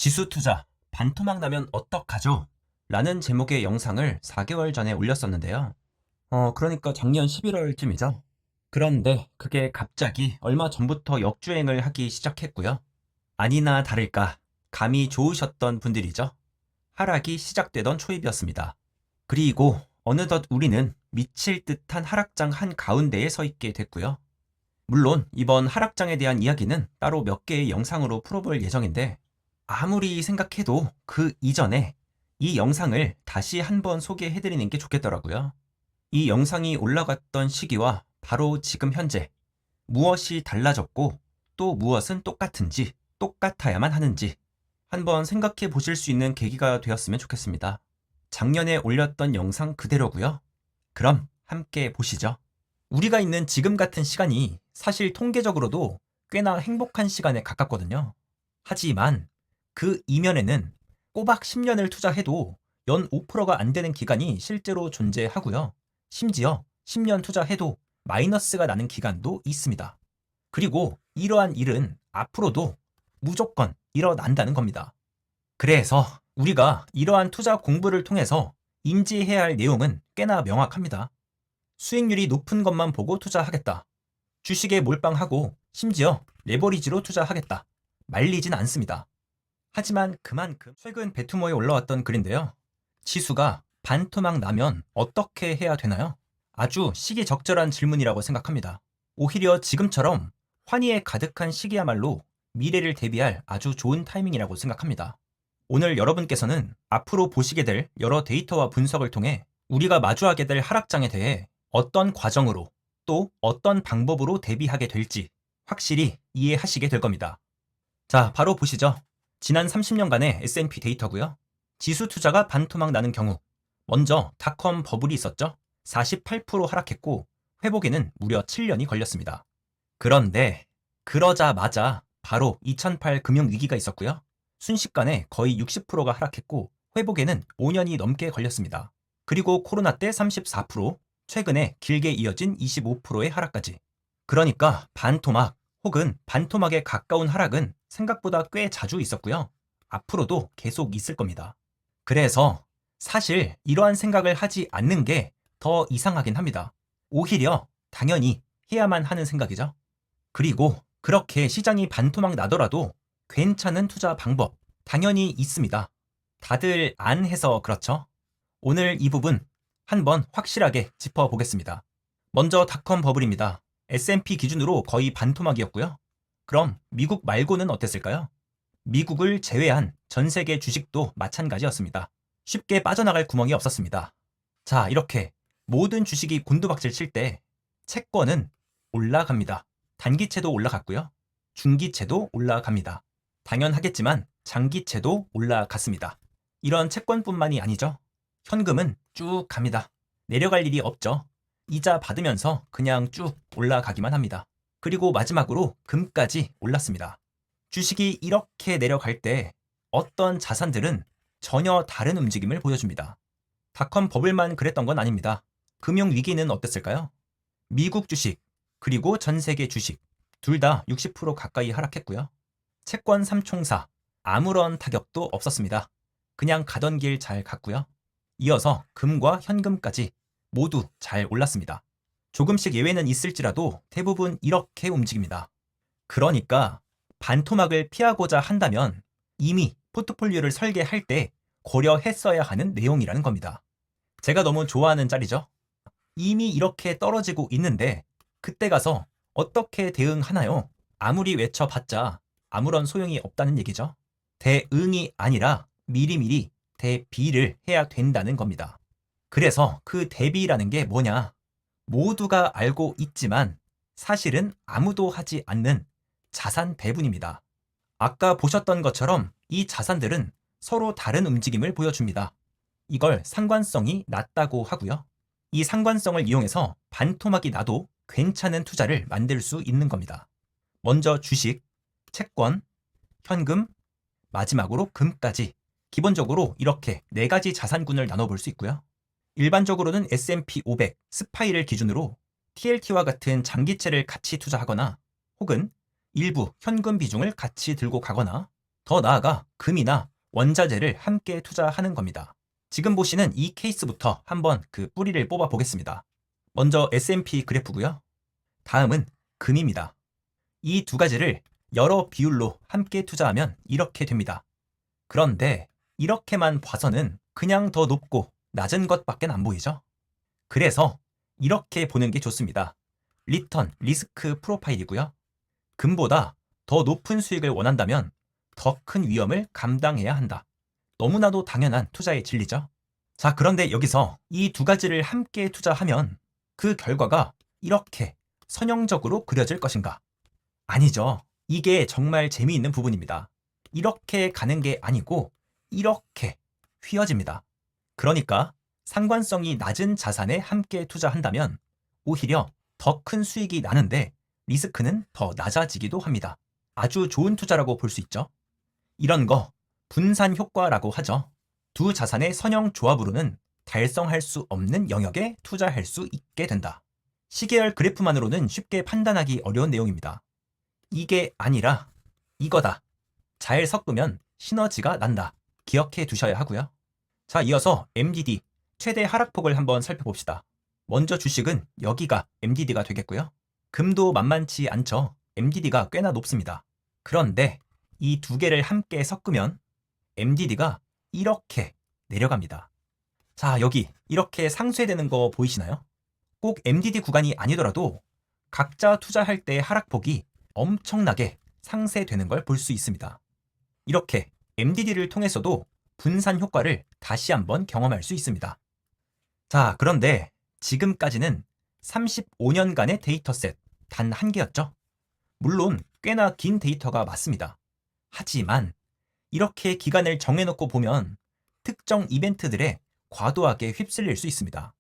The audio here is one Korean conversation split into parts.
지수 투자, 반토막 나면 어떡하죠? 라는 제목의 영상을 4개월 전에 올렸었는데요. 그러니까 작년 11월쯤이죠. 그런데 그게 갑자기 얼마 전부터 역주행을 하기 시작했고요. 아니나 다를까, 감이 좋으셨던 분들이죠. 하락이 시작되던 초입이었습니다. 그리고 어느덧 우리는 미칠 듯한 하락장 한가운데에 서 있게 됐고요. 물론 이번 하락장에 대한 이야기는 따로 몇 개의 영상으로 풀어볼 예정인데, 아무리 생각해도 그 이전에 이 영상을 다시 한번 소개해드리는 게 좋겠더라고요. 이 영상이 올라갔던 시기와 바로 지금 현재 무엇이 달라졌고 또 무엇은 똑같은지, 똑같아야만 하는지 한번 생각해 보실 수 있는 계기가 되었으면 좋겠습니다. 작년에 올렸던 영상 그대로고요. 그럼 함께 보시죠. 우리가 있는 지금 같은 시간이 사실 통계적으로도 꽤나 행복한 시간에 가깝거든요. 하지만 그 이면에는 꼬박 10년을 투자해도 연 5%가 안 되는 기간이 실제로 존재하고요. 심지어 10년 투자해도 마이너스가 나는 기간도 있습니다. 그리고 이러한 일은 앞으로도 무조건 일어난다는 겁니다. 그래서 우리가 이러한 투자 공부를 통해서 인지해야 할 내용은 꽤나 명확합니다. 수익률이 높은 것만 보고 투자하겠다. 주식에 몰빵하고 심지어 레버리지로 투자하겠다. 말리진 않습니다. 하지만 그만큼 최근 배투머에 올라왔던 글인데요. 지수가 반토막 나면 어떻게 해야 되나요? 아주 시기적절한 질문이라고 생각합니다. 오히려 지금처럼 환희에 가득한 시기야말로 미래를 대비할 아주 좋은 타이밍이라고 생각합니다. 오늘 여러분께서는 앞으로 보시게 될 여러 데이터와 분석을 통해 우리가 마주하게 될 하락장에 대해 어떤 과정으로 또 어떤 방법으로 대비하게 될지 확실히 이해하시게 될 겁니다. 자, 바로 보시죠. 지난 30년간의 S&P 데이터고요. 지수 투자가 반토막 나는 경우 먼저 닷컴 버블이 있었죠. 48% 하락했고 회복에는 무려 7년이 걸렸습니다. 그런데 그러자마자 바로 2008 금융위기가 있었고요. 순식간에 거의 60%가 하락했고 회복에는 5년이 넘게 걸렸습니다. 그리고 코로나 때 34%, 최근에 길게 이어진 25%의 하락까지. 그러니까 반토막 혹은 반토막에 가까운 하락은 생각보다 꽤 자주 있었고요. 앞으로도 계속 있을 겁니다. 그래서 사실 이러한 생각을 하지 않는 게 더 이상하긴 합니다. 오히려 당연히 해야만 하는 생각이죠. 그리고 그렇게 시장이 반토막 나더라도 괜찮은 투자 방법 당연히 있습니다. 다들 안 해서 그렇죠. 오늘 이 부분 한번 확실하게 짚어보겠습니다. 먼저 닷컴 버블입니다. S&P 기준으로 거의 반토막이었고요. 그럼 미국 말고는 어땠을까요? 미국을 제외한 전 세계 주식도 마찬가지였습니다. 쉽게 빠져나갈 구멍이 없었습니다. 자, 이렇게 모든 주식이 곤두박질 칠 때 채권은 올라갑니다. 단기채도 올라갔고요. 중기채도 올라갑니다. 당연하겠지만 장기채도 올라갔습니다. 이런 채권뿐만이 아니죠. 현금은 쭉 갑니다. 내려갈 일이 없죠. 이자 받으면서 그냥 쭉 올라가기만 합니다. 그리고 마지막으로 금까지 올랐습니다. 주식이 이렇게 내려갈 때 어떤 자산들은 전혀 다른 움직임을 보여줍니다. 닷컴 버블만 그랬던 건 아닙니다. 금융위기는 어땠을까요? 미국 주식, 그리고 전 세계 주식, 둘 다 60% 가까이 하락했고요. 채권 3총사, 아무런 타격도 없었습니다. 그냥 가던 길 잘 갔고요. 이어서 금과 현금까지 모두 잘 올랐습니다. 조금씩 예외는 있을지라도 대부분 이렇게 움직입니다. 그러니까 반토막을 피하고자 한다면 이미 포트폴리오를 설계할 때 고려했어야 하는 내용이라는 겁니다. 제가 너무 좋아하는 짤이죠. 이미 이렇게 떨어지고 있는데 그때 가서 어떻게 대응하나요? 아무리 외쳐봤자 아무런 소용이 없다는 얘기죠. 대응이 아니라 미리미리 대비를 해야 된다는 겁니다. 그래서 그 대비라는 게 뭐냐? 모두가 알고 있지만 사실은 아무도 하지 않는 자산 배분입니다. 아까 보셨던 것처럼 이 자산들은 서로 다른 움직임을 보여줍니다. 이걸 상관성이 낮다고 하고요. 이 상관성을 이용해서 반토막이 나도 괜찮은 투자를 만들 수 있는 겁니다. 먼저 주식, 채권, 현금, 마지막으로 금까지 기본적으로 이렇게 4가지 자산군을 나눠볼 수 있고요. 일반적으로는 S&P 500 스파이를 기준으로 TLT와 같은 장기채를 같이 투자하거나 혹은 일부 현금 비중을 같이 들고 가거나 더 나아가 금이나 원자재를 함께 투자하는 겁니다. 지금 보시는 이 케이스부터 한번 그 뿌리를 뽑아 보겠습니다. 먼저 S&P 그래프고요. 다음은 금입니다. 이 두 가지를 여러 비율로 함께 투자하면 이렇게 됩니다. 그런데 이렇게만 봐서는 그냥 더 높고 낮은 것밖에 안 보이죠? 그래서 이렇게 보는 게 좋습니다. 리턴, 리스크 프로파일이고요. 금보다 더 높은 수익을 원한다면 더 큰 위험을 감당해야 한다. 너무나도 당연한 투자의 진리죠. 자, 그런데 여기서 이 두 가지를 함께 투자하면 그 결과가 이렇게 선형적으로 그려질 것인가? 아니죠. 이게 정말 재미있는 부분입니다. 이렇게 가는 게 아니고 이렇게 휘어집니다. 그러니까 상관성이 낮은 자산에 함께 투자한다면 오히려 더 큰 수익이 나는데 리스크는 더 낮아지기도 합니다. 아주 좋은 투자라고 볼 수 있죠. 이런 거 분산 효과라고 하죠. 두 자산의 선형 조합으로는 달성할 수 없는 영역에 투자할 수 있게 된다. 시계열 그래프만으로는 쉽게 판단하기 어려운 내용입니다. 이게 아니라 이거다. 잘 섞으면 시너지가 난다. 기억해 두셔야 하고요. 자, 이어서 MDD 최대 하락폭을 한번 살펴봅시다. 먼저 주식은 여기가 MDD가 되겠고요. 금도 만만치 않죠. MDD가 꽤나 높습니다. 그런데 이 두 개를 함께 섞으면 MDD가 이렇게 내려갑니다. 자, 여기 이렇게 상쇄되는 거 보이시나요? 꼭 MDD 구간이 아니더라도 각자 투자할 때 하락폭이 엄청나게 상쇄되는 걸 볼 수 있습니다. 이렇게 MDD를 통해서도 분산 효과를 다시 한번 경험할 수 있습니다. 자, 그런데 지금까지는 35년간의 데이터셋 단 한 개였죠. 물론 꽤나 긴 데이터가 맞습니다. 하지만 이렇게 기간을 정해놓고 보면 특정 이벤트들에 과도하게 휩쓸릴 수 있습니다.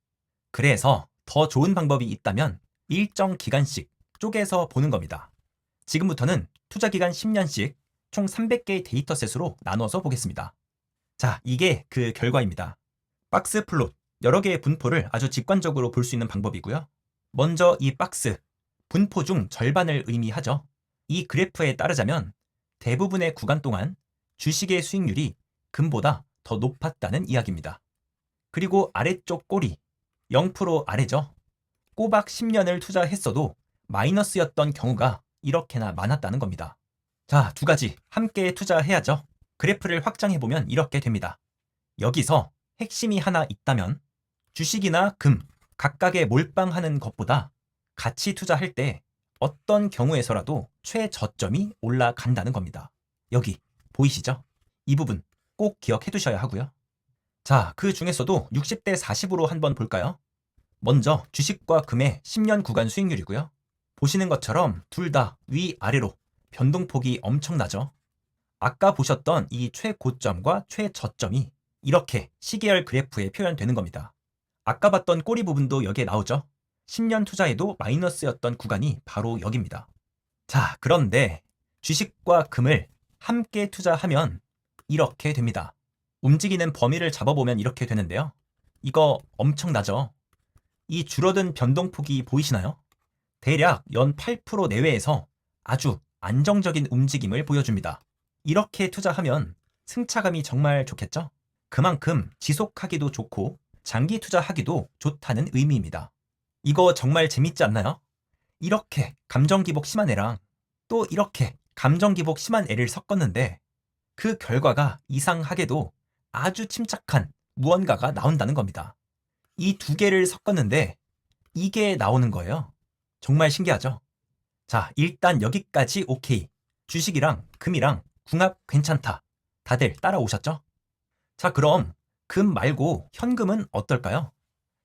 그래서 더 좋은 방법이 있다면 일정 기간씩 쪼개서 보는 겁니다. 지금부터는 투자기간 10년씩 총 300개의 데이터셋으로 나눠서 보겠습니다. 자, 이게 그 결과입니다. 박스 플롯, 여러 개의 분포를 아주 직관적으로 볼 수 있는 방법이고요. 먼저 이 박스, 분포 중 절반을 의미하죠. 이 그래프에 따르자면 대부분의 구간 동안 주식의 수익률이 금보다 더 높았다는 이야기입니다. 그리고 아래쪽 꼬리, 0% 아래죠. 꼬박 10년을 투자했어도 마이너스였던 경우가 이렇게나 많았다는 겁니다. 자, 두 가지 함께 투자해야죠. 그래프를 확장해보면 이렇게 됩니다. 여기서 핵심이 하나 있다면 주식이나 금, 각각에 몰빵하는 것보다 같이 투자할 때 어떤 경우에서라도 최저점이 올라간다는 겁니다. 여기 보이시죠? 이 부분 꼭 기억해 두셔야 하고요. 자, 그 중에서도 60대 40으로 한번 볼까요? 먼저 주식과 금의 10년 구간 수익률이고요. 보시는 것처럼 둘 다 위아래로 변동폭이 엄청나죠. 아까 보셨던 이 최고점과 최저점이 이렇게 시계열 그래프에 표현되는 겁니다. 아까 봤던 꼬리 부분도 여기에 나오죠. 10년 투자에도 마이너스였던 구간이 바로 여기입니다. 자, 그런데 주식과 금을 함께 투자하면 이렇게 됩니다. 움직이는 범위를 잡아보면 이렇게 되는데요. 이거 엄청나죠? 이 줄어든 변동폭이 보이시나요? 대략 연 8% 내외에서 아주 안정적인 움직임을 보여줍니다. 이렇게 투자하면 승차감이 정말 좋겠죠? 그만큼 지속하기도 좋고 장기 투자하기도 좋다는 의미입니다. 이거 정말 재밌지 않나요? 이렇게 감정기복 심한 애랑 또 이렇게 감정기복 심한 애를 섞었는데 그 결과가 이상하게도 아주 침착한 무언가가 나온다는 겁니다. 이 두 개를 섞었는데 이게 나오는 거예요. 정말 신기하죠? 자, 일단 여기까지 오케이. 주식이랑 금이랑 궁합 괜찮다. 다들 따라오셨죠? 자, 그럼 금 말고 현금은 어떨까요?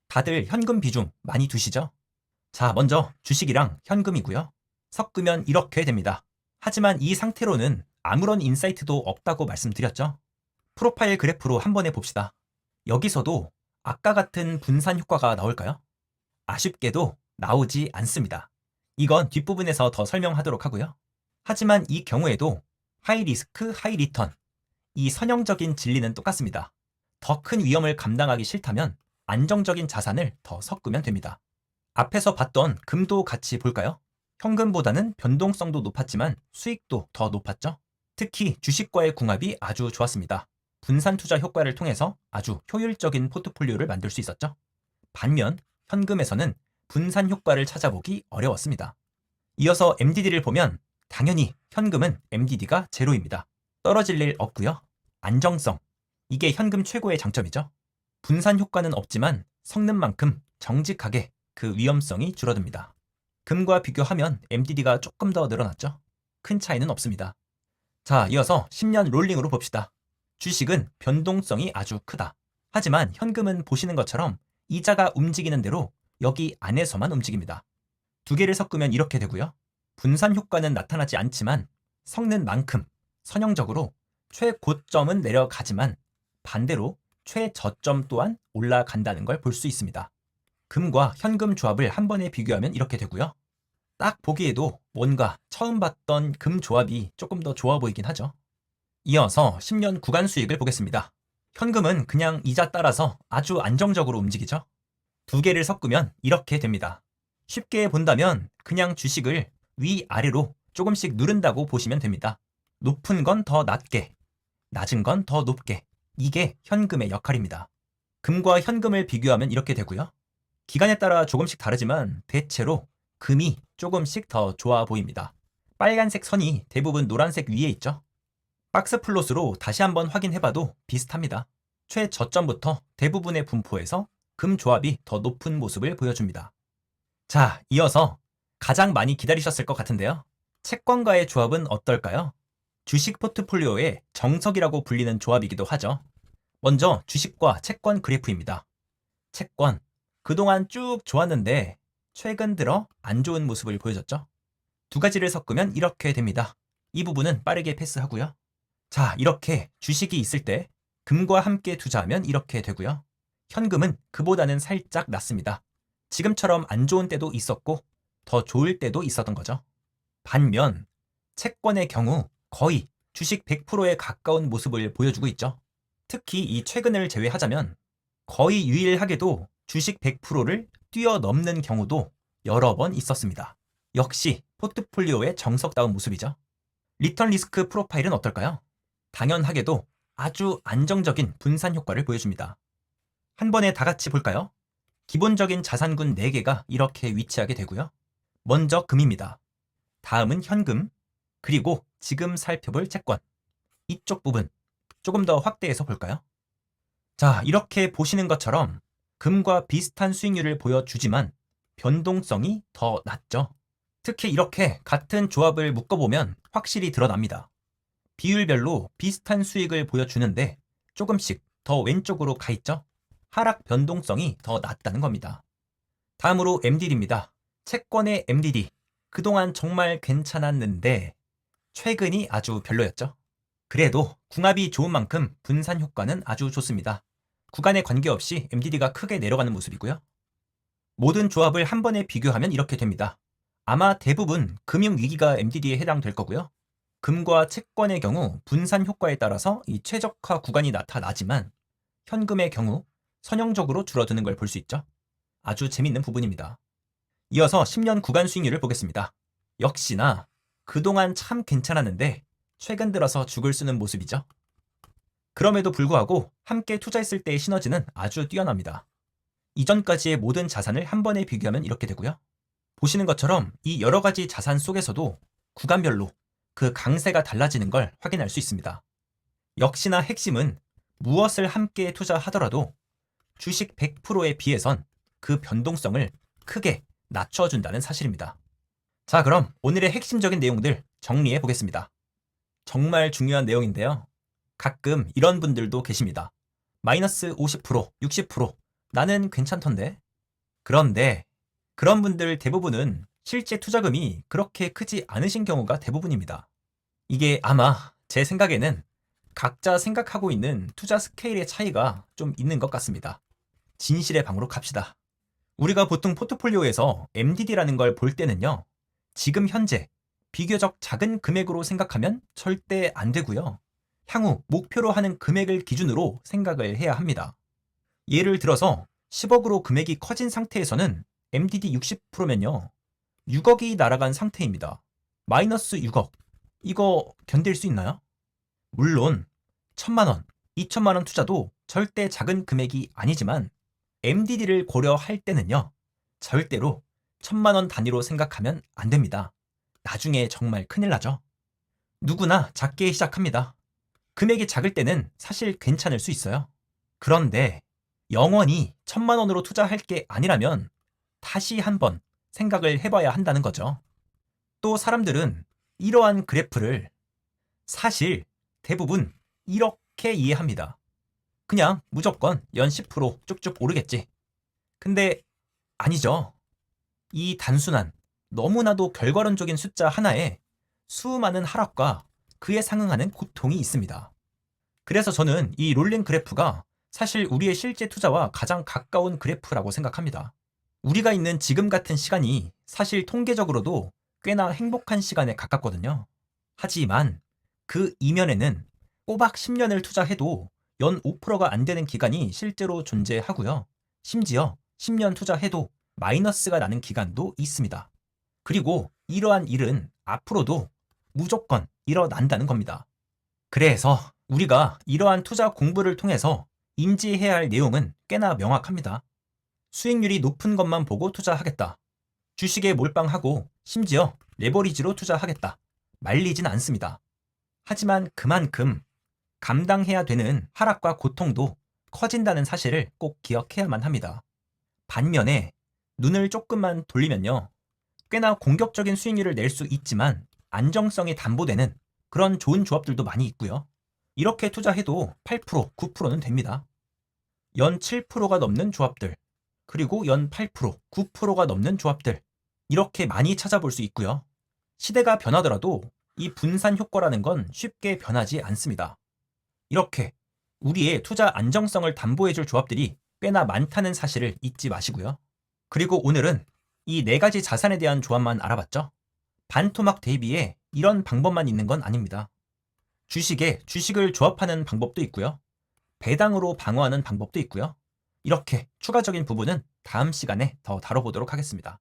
다들 현금 비중 많이 두시죠? 자, 먼저 주식이랑 현금이고요. 섞으면 이렇게 됩니다. 하지만 이 상태로는 아무런 인사이트도 없다고 말씀드렸죠? 프로파일 그래프로 한번 해봅시다. 여기서도 아까 같은 분산 효과가 나올까요? 아쉽게도 나오지 않습니다. 이건 뒷부분에서 더 설명하도록 하고요. 하지만 이 경우에도 하이 리스크, 하이 리턴, 이 선형적인 진리는 똑같습니다. 더 큰 위험을 감당하기 싫다면 안정적인 자산을 더 섞으면 됩니다. 앞에서 봤던 금도 같이 볼까요? 현금보다는 변동성도 높았지만 수익도 더 높았죠? 특히 주식과의 궁합이 아주 좋았습니다. 분산 투자 효과를 통해서 아주 효율적인 포트폴리오를 만들 수 있었죠. 반면 현금에서는 분산 효과를 찾아보기 어려웠습니다. 이어서 MDD를 보면 당연히 현금은 MDD가 제로입니다. 떨어질 일 없고요. 안정성, 이게 현금 최고의 장점이죠. 분산 효과는 없지만 섞는 만큼 정직하게 그 위험성이 줄어듭니다. 금과 비교하면 MDD가 조금 더 늘어났죠. 큰 차이는 없습니다. 자, 이어서 10년 롤링으로 봅시다. 주식은 변동성이 아주 크다. 하지만 현금은 보시는 것처럼 이자가 움직이는 대로 여기 안에서만 움직입니다. 두 개를 섞으면 이렇게 되고요. 분산 효과는 나타나지 않지만 섞는 만큼 선형적으로 최고점은 내려가지만 반대로 최저점 또한 올라간다는 걸 볼 수 있습니다. 금과 현금 조합을 한 번에 비교하면 이렇게 되고요. 딱 보기에도 뭔가 처음 봤던 금 조합이 조금 더 좋아 보이긴 하죠. 이어서 10년 구간 수익을 보겠습니다. 현금은 그냥 이자 따라서 아주 안정적으로 움직이죠. 두 개를 섞으면 이렇게 됩니다. 쉽게 본다면 그냥 주식을 위아래로 조금씩 누른다고 보시면 됩니다. 높은 건 더 낮게, 낮은 건 더 높게. 이게 현금의 역할입니다. 금과 현금을 비교하면 이렇게 되고요. 기간에 따라 조금씩 다르지만 대체로 금이 조금씩 더 좋아 보입니다. 빨간색 선이 대부분 노란색 위에 있죠. 박스 플롯으로 다시 한번 확인해봐도 비슷합니다. 최저점부터 대부분의 분포에서 금 조합이 더 높은 모습을 보여줍니다. 자, 이어서 가장 많이 기다리셨을 것 같은데요. 채권과의 조합은 어떨까요? 주식 포트폴리오의 정석이라고 불리는 조합이기도 하죠. 먼저 주식과 채권 그래프입니다. 채권, 그동안 쭉 좋았는데 최근 들어 안 좋은 모습을 보여줬죠. 두 가지를 섞으면 이렇게 됩니다. 이 부분은 빠르게 패스하고요. 자, 이렇게 주식이 있을 때 금과 함께 투자하면 이렇게 되고요. 현금은 그보다는 살짝 낮습니다. 지금처럼 안 좋은 때도 있었고 더 좋을 때도 있었던 거죠. 반면 채권의 경우 거의 주식 100%에 가까운 모습을 보여주고 있죠. 특히 이 최근을 제외하자면 거의 유일하게도 주식 100%를 뛰어넘는 경우도 여러 번 있었습니다. 역시 포트폴리오의 정석다운 모습이죠. 리턴 리스크 프로파일은 어떨까요? 당연하게도 아주 안정적인 분산 효과를 보여줍니다. 한 번에 다 같이 볼까요? 기본적인 자산군 4개가 이렇게 위치하게 되고요. 먼저 금입니다. 다음은 현금, 그리고 지금 살펴볼 채권. 이쪽 부분 조금 더 확대해서 볼까요? 자, 이렇게 보시는 것처럼 금과 비슷한 수익률을 보여주지만 변동성이 더 낮죠. 특히 이렇게 같은 조합을 묶어보면 확실히 드러납니다. 비율별로 비슷한 수익을 보여주는데 조금씩 더 왼쪽으로 가 있죠. 하락 변동성이 더 낮다는 겁니다. 다음으로 MDD입니다. 채권의 MDD. 그동안 정말 괜찮았는데 최근이 아주 별로였죠. 그래도 궁합이 좋은 만큼 분산 효과는 아주 좋습니다. 구간에 관계없이 MDD가 크게 내려가는 모습이고요. 모든 조합을 한 번에 비교하면 이렇게 됩니다. 아마 대부분 금융위기가 MDD에 해당될 거고요. 금과 채권의 경우 분산 효과에 따라서 이 최적화 구간이 나타나지만 현금의 경우 선형적으로 줄어드는 걸 볼 수 있죠. 아주 재밌는 부분입니다. 이어서 10년 구간 수익률을 보겠습니다. 역시나 그동안 참 괜찮았는데 최근 들어서 죽을 쓰는 모습이죠. 그럼에도 불구하고 함께 투자했을 때의 시너지는 아주 뛰어납니다. 이전까지의 모든 자산을 한 번에 비교하면 이렇게 되고요. 보시는 것처럼 이 여러 가지 자산 속에서도 구간별로 그 강세가 달라지는 걸 확인할 수 있습니다. 역시나 핵심은 무엇을 함께 투자하더라도 주식 100%에 비해선 그 변동성을 크게 낮춰준다는 사실입니다. 자, 그럼 오늘의 핵심적인 내용들 정리해 보겠습니다. 정말 중요한 내용인데요. 가끔 이런 분들도 계십니다. 마이너스 50%, 60%, 나는 괜찮던데. 그런데 그런 분들 대부분은 실제 투자금이 그렇게 크지 않으신 경우가 대부분입니다. 이게 아마 제 생각에는 각자 생각하고 있는 투자 스케일의 차이가 좀 있는 것 같습니다. 진실의 방으로 갑시다. 우리가 보통 포트폴리오에서 MDD라는 걸 볼 때는요. 지금 현재 비교적 작은 금액으로 생각하면 절대 안 되고요. 향후 목표로 하는 금액을 기준으로 생각을 해야 합니다. 예를 들어서 10억으로 금액이 커진 상태에서는 MDD 60%면요. 6억이 날아간 상태입니다. 마이너스 6억. 이거 견딜 수 있나요? 물론 1,000만 원, 2천만 원 투자도 절대 작은 금액이 아니지만 MDD를 고려할 때는요. 절대로 1,000만 원 단위로 생각하면 안 됩니다. 나중에 정말 큰일 나죠. 누구나 작게 시작합니다. 금액이 작을 때는 사실 괜찮을 수 있어요. 그런데 영원히 1,000만 원으로 투자할 게 아니라면 다시 한번 생각을 해봐야 한다는 거죠. 또 사람들은 이러한 그래프를 사실 대부분 이렇게 이해합니다. 그냥 무조건 연 10% 쭉쭉 오르겠지. 근데 아니죠. 이 단순한 너무나도 결과론적인 숫자 하나에 수많은 하락과 그에 상응하는 고통이 있습니다. 그래서 저는 이 롤링 그래프가 사실 우리의 실제 투자와 가장 가까운 그래프라고 생각합니다. 우리가 있는 지금 같은 시간이 사실 통계적으로도 꽤나 행복한 시간에 가깝거든요. 하지만 그 이면에는 꼬박 10년을 투자해도 연 5%가 안 되는 기간이 실제로 존재하고요. 심지어 10년 투자해도 마이너스가 나는 기간도 있습니다. 그리고 이러한 일은 앞으로도 무조건 일어난다는 겁니다. 그래서 우리가 이러한 투자 공부를 통해서 인지해야 할 내용은 꽤나 명확합니다. 수익률이 높은 것만 보고 투자하겠다. 주식에 몰빵하고 심지어 레버리지로 투자하겠다. 말리진 않습니다. 하지만 그만큼 감당해야 되는 하락과 고통도 커진다는 사실을 꼭 기억해야만 합니다. 반면에 눈을 조금만 돌리면요. 꽤나 공격적인 수익률을 낼 수 있지만 안정성이 담보되는 그런 좋은 조합들도 많이 있고요. 이렇게 투자해도 8%, 9%는 됩니다. 연 7%가 넘는 조합들, 그리고 연 8%, 9%가 넘는 조합들, 이렇게 많이 찾아볼 수 있고요. 시대가 변하더라도 이 분산 효과라는 건 쉽게 변하지 않습니다. 이렇게 우리의 투자 안정성을 담보해줄 조합들이 꽤나 많다는 사실을 잊지 마시고요. 그리고 오늘은 이 4가지 자산에 대한 조합만 알아봤죠. 반토막 대비에 이런 방법만 있는 건 아닙니다. 주식에 주식을 조합하는 방법도 있고요. 배당으로 방어하는 방법도 있고요. 이렇게 추가적인 부분은 다음 시간에 더 다뤄보도록 하겠습니다.